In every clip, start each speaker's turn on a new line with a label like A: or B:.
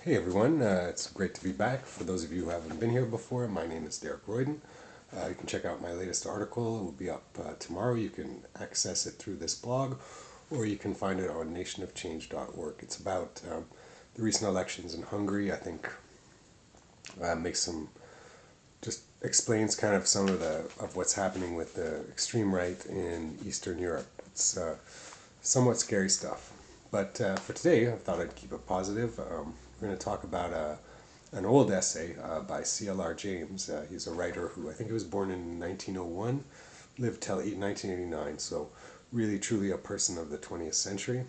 A: Hey everyone, it's great to be back. For those of you who haven't been here before, my name is Derek Royden. You can check out my latest article. It will be up tomorrow. You can access it through this blog, or you can find it on nationofchange.org. It's about the recent elections in Hungary. I think makes some just explains kind of some of the of what's happening with the extreme right in Eastern Europe. It's somewhat scary stuff. But for today, I thought I'd keep it positive. We're going to talk about an old essay by C.L.R. James. He's a writer who I think he was born in 1901, lived till 1989, so really truly a person of the 20th century.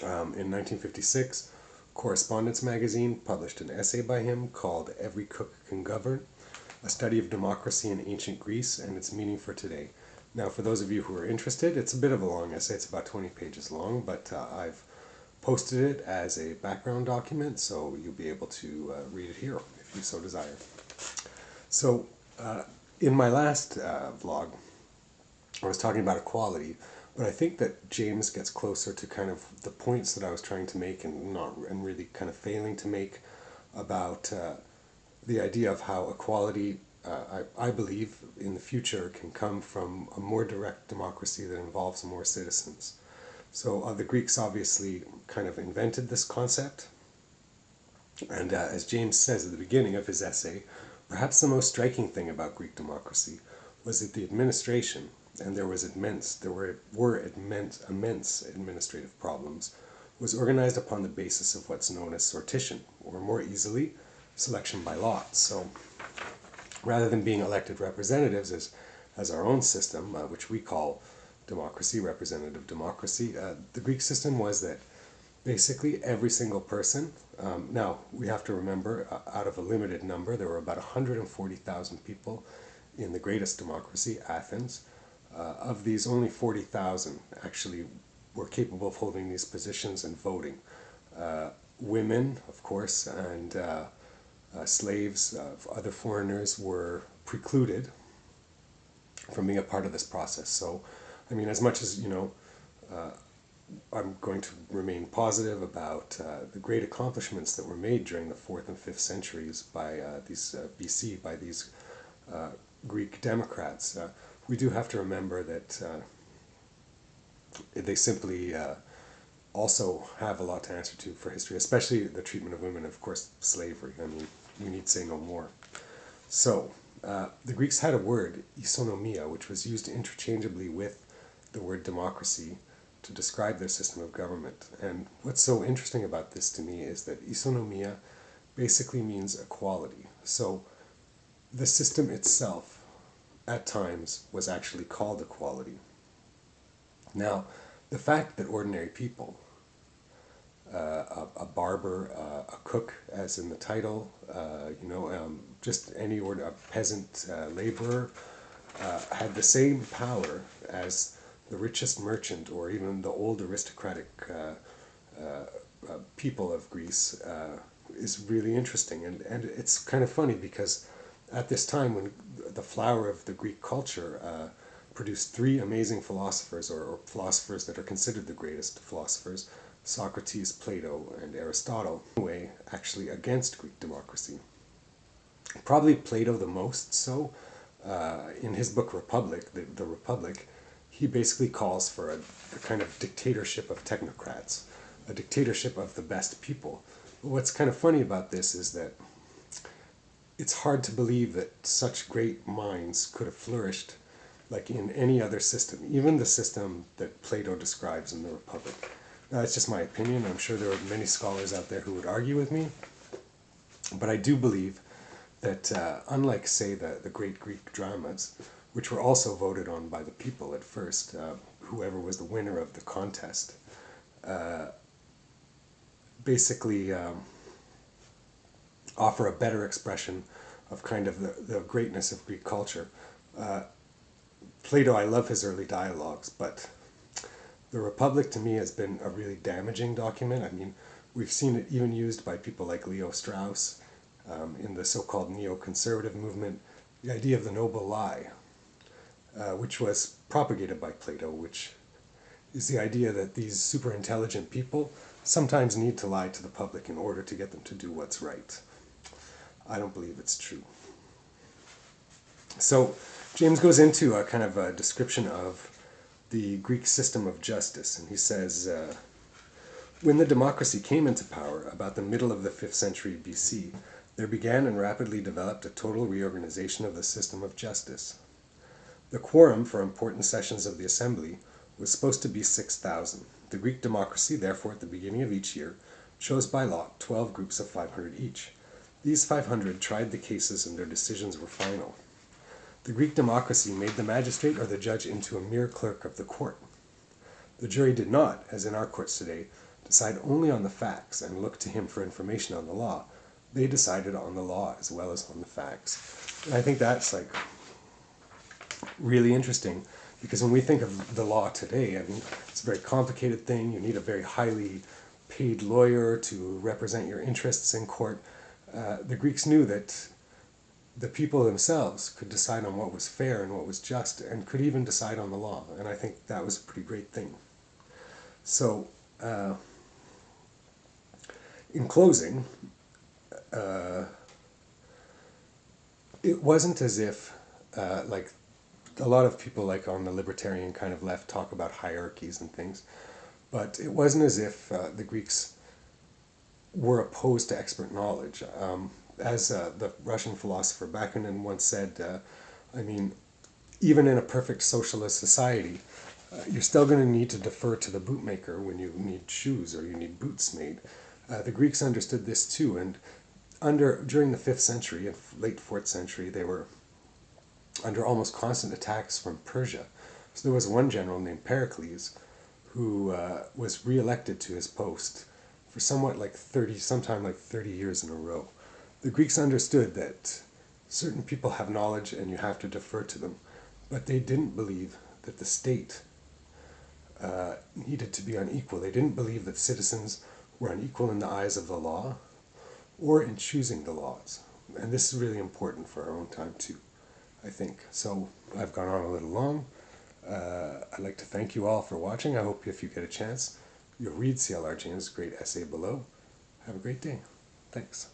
A: In 1956, Correspondence magazine published an essay by him called Every Cook Can Govern, a study of democracy in ancient Greece and its meaning for today. Now, for those of you who are interested, it's a bit of a long essay. It's about 20 pages long, but I've posted it as a background document, so you'll be able to read it here if you so desire. So, in my last vlog, I was talking about equality, but I think that James gets closer to kind of the points that I was trying to make and really kind of failing to make about the idea of how equality, I believe, in the future can come from a more direct democracy that involves more citizens. So the Greeks obviously kind of invented this concept, and as James says at the beginning of his essay, perhaps the most striking thing about Greek democracy was that the administration, and there were immense administrative problems, was organized upon the basis of what's known as sortition, or more easily, selection by lot. So rather than being elected representatives as our own system, which we call democracy, representative democracy, the Greek system was that basically every single person, now we have to remember, out of a limited number, there were about 140,000 people in the greatest democracy, Athens. Of these, only 40,000 actually were capable of holding these positions and voting. Women, of course, and slaves, other foreigners were precluded from being a part of this process. So, I mean, as much as, I'm going to remain positive about the great accomplishments that were made during the 4th and 5th centuries by these BC, by these Greek democrats, we do have to remember that they simply also have a lot to answer to for history, especially the treatment of women, of course, slavery. I mean, we need say no more. So, the Greeks had a word, isonomia, which was used interchangeably with the word democracy to describe their system of government. And what's so interesting about this to me is that isonomia basically means equality. So, the system itself, at times, was actually called equality. Now, the fact that ordinary people, a barber, a cook, as in the title, just any a peasant laborer, had the same power as the richest merchant or even the old aristocratic people of Greece is really interesting. And it's kind of funny because at this time when the flower of the Greek culture produced three amazing philosophers, or philosophers that are considered the greatest philosophers, Socrates, Plato, and Aristotle, way actually against Greek democracy. Probably Plato the most so. In his book Republic, the Republic, he basically calls for a kind of dictatorship of technocrats, a dictatorship of the best people. But what's kind of funny about this is that it's hard to believe that such great minds could have flourished like in any other system, even the system that Plato describes in the Republic. Now, that's just my opinion. I'm sure there are many scholars out there who would argue with me, but I do believe that unlike, say, the great Greek dramas, which were also voted on by the people at first, whoever was the winner of the contest, basically offer a better expression of kind of the greatness of Greek culture. Plato, I love his early dialogues, but the Republic to me has been a really damaging document. I mean, we've seen it even used by people like Leo Strauss in the so-called neoconservative movement, the idea of the noble lie, which was propagated by Plato, which is the idea that these super intelligent people sometimes need to lie to the public in order to get them to do what's right. I don't believe it's true. So James goes into a kind of a description of the Greek system of justice, and he says, when the democracy came into power about the middle of the 5th century BC, there began and rapidly developed a total reorganization of the system of justice. The quorum for important sessions of the assembly was supposed to be 6,000. The Greek democracy, therefore, at the beginning of each year, chose by lot 12 groups of 500 each. These 500 tried the cases and their decisions were final. The Greek democracy made the magistrate or the judge into a mere clerk of the court. The jury did not, as in our courts today, decide only on the facts and look to him for information on the law. They decided on the law as well as on the facts. And I think that's like really interesting, because when we think of the law today, I mean, it's a very complicated thing. You need a very highly paid lawyer to represent your interests in court. The Greeks knew that the people themselves could decide on what was fair and what was just, and could even decide on the law. And I think that was a pretty great thing. So, in closing, it wasn't as if, like a lot of people like on the libertarian kind of left talk about hierarchies and things, but it wasn't as if the Greeks were opposed to expert knowledge. As the Russian philosopher Bakunin once said, I mean, even in a perfect socialist society, you're still going to need to defer to the bootmaker when you need shoes or you need boots made. The Greeks understood this too, and during the 5th century and late 4th century, they were under almost constant attacks from Persia. So there was one general named Pericles who was re-elected to his post for sometime like 30 years in a row. The Greeks understood that certain people have knowledge and you have to defer to them, but they didn't believe that the state needed to be unequal. They didn't believe that citizens were unequal in the eyes of the law or in choosing the laws. And this is really important for our own time too, I think. So I've gone on a little long. I'd like to thank you all for watching. I hope if you get a chance, you'll read C.L.R. James' great essay below. Have a great day. Thanks.